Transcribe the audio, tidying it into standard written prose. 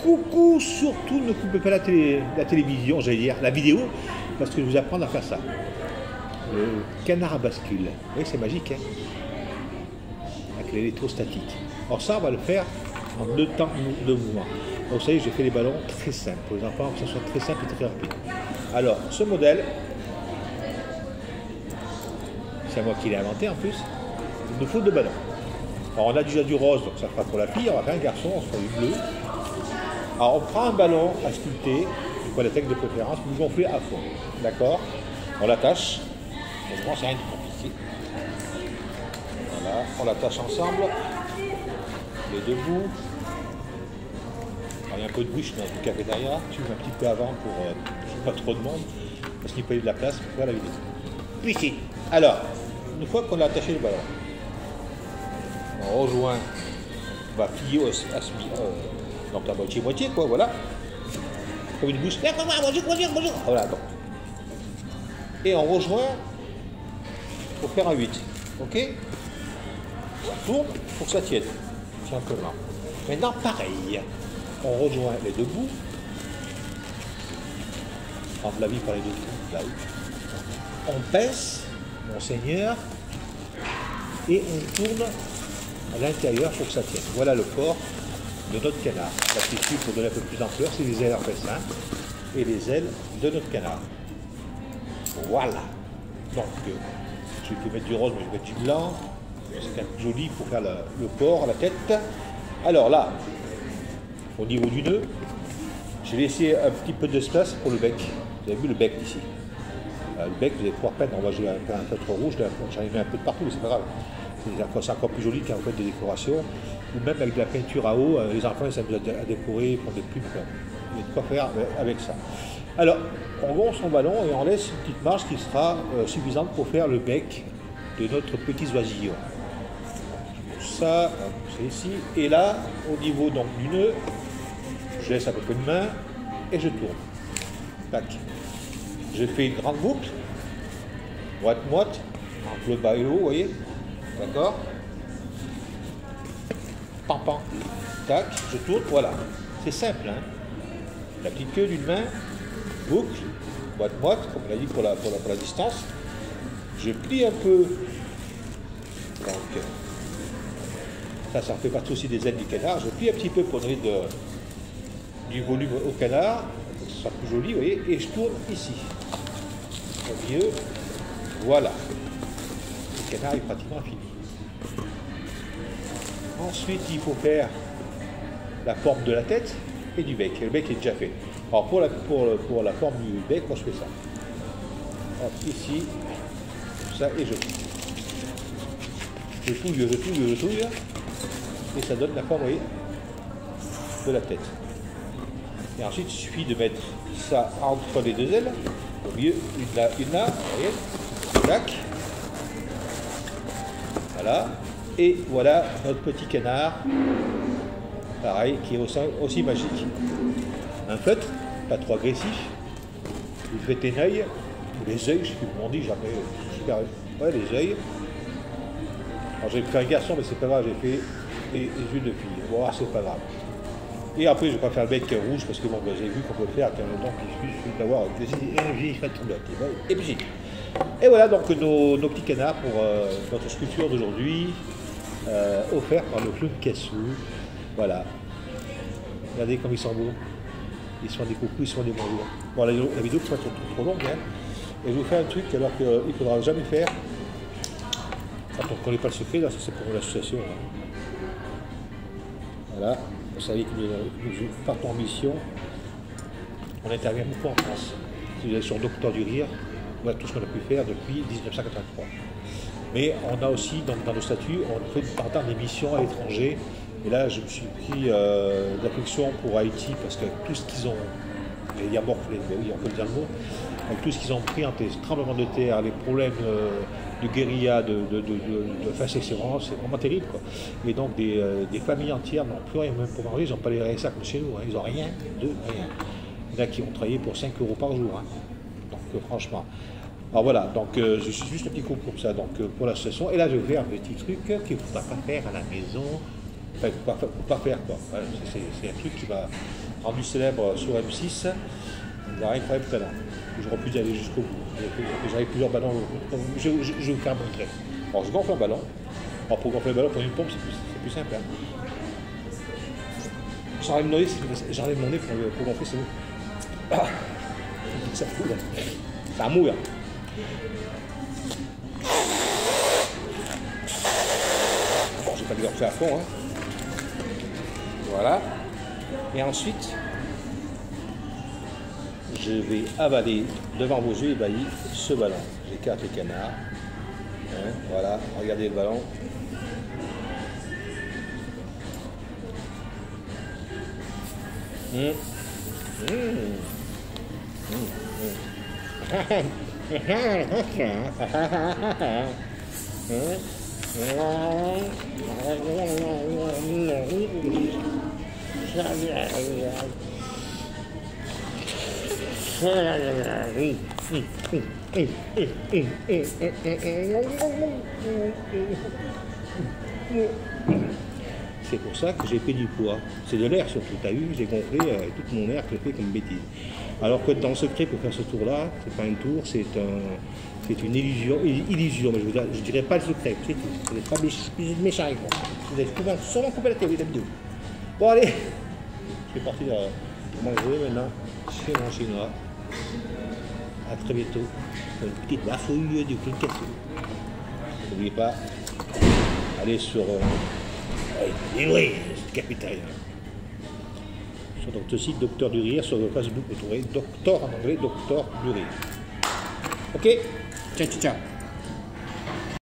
coucou, surtout ne coupez pas la télévision, j'allais dire, la vidéo, parce que je vais vous apprendre à faire ça. Le canard à bascule. Oui, c'est magique, hein, avec l'électrostatique. Alors ça, on va le faire en 2 temps de mouvement. Donc vous savez, j'ai fait les ballons très simples, pour les enfants, que ce soit très simple et très rapide. Alors, ce modèle, c'est moi qui l'ai inventé en plus, il nous faut 2 ballons. Alors on a déjà du rose, donc ça fera pour la fille, on va faire un garçon, on se fera du bleu. Alors on prend un ballon à sculpter, une poilatec de préférence, vous gonflez à fond, d'accord? On l'attache, bon, c'est rien de compliqué. Voilà, on l'attache ensemble, les 2 bouts. Alors, il y a un peu de bruit, je suis dans une cafétéria, tu mets un petit peu avant pour pas trop de monde, parce qu'il peut y avoir de la place pour faire la vidéo. Puis ici, alors, une fois qu'on a attaché le ballon, on rejoint, on va plier donc la moitié-moitié, quoi, voilà. Comme une bouche. Bonjour. Voilà, donc. Et on rejoint pour faire un 8. Ok? On tourne pour que ça tienne, simplement. Maintenant, pareil. On rejoint les 2 bouts. Prendre la vie par les 2 bouts, là. On pince, monseigneur, et on tourne à l'intérieur pour que ça tienne. Voilà le corps de notre canard. La tissu, pour donner un peu plus d'ampleur, c'est les ailes en fessin et les ailes de notre canard. Voilà. Donc, je vais mettre du rose, mais je vais mettre du blanc. C'est quand même joli pour faire le corps, la tête. Alors là, au niveau du nœud, j'ai laissé un petit peu d'espace pour le bec. Vous avez vu le bec ici. Le bec, vous allez pouvoir peindre. On va jouer un feutre rouge, j'en ai mis un peu de partout, mais c'est pas grave. C'est encore plus joli quand vous faites des décorations, ou même avec de la peinture à eau, les enfants ils s'amusent à décorer, prendre des plumes, il y a de quoi faire avec ça. Alors, on gonfle son ballon et on laisse une petite marge qui sera suffisante pour faire le bec de notre petit oisillon. Ça, c'est ici, et là, au niveau donc, du nœud, je laisse à peu près une main et je tourne. Tac. Je fais une grande boucle, moite-moite, entre le bas et le haut, vous voyez. D'accord? Pan. Tac, je tourne, voilà. C'est simple, hein? La petite queue d'une main, boucle, moite-moite, comme on l'a dit pour la distance. Je plie un peu. Donc, ça fait partie aussi des ailes du canard. Je plie un petit peu pour donner du volume au canard, pour que ce soit plus joli, vous voyez. Et je tourne ici. Au milieu, voilà. Le canard est pratiquement fini. Ensuite, il faut faire la forme de la tête et du bec. Le bec est déjà fait. Alors pour la forme du bec, moi je fais ça. Hop, ici, ça et je touille. Et ça donne la forme, vous voyez, de la tête. Et ensuite, il suffit de mettre ça entre les 2 ailes. Au milieu, une là, vous voyez. Tac. Voilà. Et voilà notre petit canard, pareil, qui est aussi magique. Un feutre, pas trop agressif. Vous faites un œil, ou les œils, je sais plus comment on dit, jamais super. Ouais, les œils. Alors j'ai fait un garçon, mais c'est pas grave, j'ai fait les yeux de fille. Bon, c'est pas grave. Et après, je vais pas faire le bec rouge, parce que bon, j'ai vu qu'on peut le faire avec un temps qui suffit d'avoir et puis et voilà donc nos petits canards pour notre sculpture d'aujourd'hui. Offert par le club Cassou. Voilà. Regardez comme ils sont beaux. Ils sont des coucous, ils sont des bonjours. Bon, la vidéo peut être trop longue, hein. Et je vous fais un truc alors qu'il ne faudra jamais faire. Quand on ne connaît pas le secret, là, ça c'est pour l'association. Hein. Voilà. Vous savez que nous partons en mission. On intervient beaucoup en France. Si vous allez sur Docteur du Rire, voilà tout ce qu'on a pu faire depuis 1983. Mais on a aussi, dans nos statuts, on fait pendant des missions à l'étranger. Et là, je me suis pris d'affection pour Haïti, parce que tout ce qu'ils ont, j'allais dire morflé, mais oui, on peut le dire le mot, avec tout ce qu'ils ont pris entre les tremblements de terre, les problèmes de guérilla, c'est vraiment terrible, quoi. Et donc des familles entières n'ont plus rien même pour manger, ils n'ont pas les RSA comme chez nous, hein. Ils n'ont rien de rien. Il y en a qui ont travaillé pour 5 € par jour. Hein. Donc franchement. Alors voilà, donc je suis juste un petit coup pour ça, donc pour l'association. Et là, je vais faire un petit truc qu'il ne faudra pas faire à la maison. Enfin, pas faire quoi. Voilà, c'est un truc qui va rendu célèbre sur M6, la incroyable talent. J'aurais pu y aller jusqu'au bout. J'avais plusieurs ballons. Je vais vous faire montrer. Alors je gonfle un ballon. Alors pour gonfler un ballon pour une pompe, c'est plus simple. Hein. J'enlève mon nez pour gonfler, c'est bon. Ah, ça fout là. Ça mouille. Bon, je vais pas le gonfler à fond. Hein. Voilà. Et ensuite, je vais avaler devant vos yeux ébahis ce ballon. J'écarte les canards. Hein, voilà, regardez le ballon. C'est pour ça que j'ai pris du poids. C'est de l'air surtout. T'as vu, j'ai gonflé toute mon air que j'ai fait comme bêtise. Alors que dans le secret pour faire ce tour-là, c'est pas un tour, c'est une illusion. Mais je dirais pas le secret, c'est tout. Vous n'êtes pas méchant avec moi. Vous avez souvent coupé la télé d'habitude. Bon allez, je vais partir manger maintenant chez mon chinois. À très bientôt. Une petite bafouille du clicassou. N'oubliez pas, allez sur oui, capitaine. Sur notre site Docteur du Rire, sur le Facebook, vous trouverez Docteur en anglais, Docteur du Rire. Ok, ciao, ciao, ciao.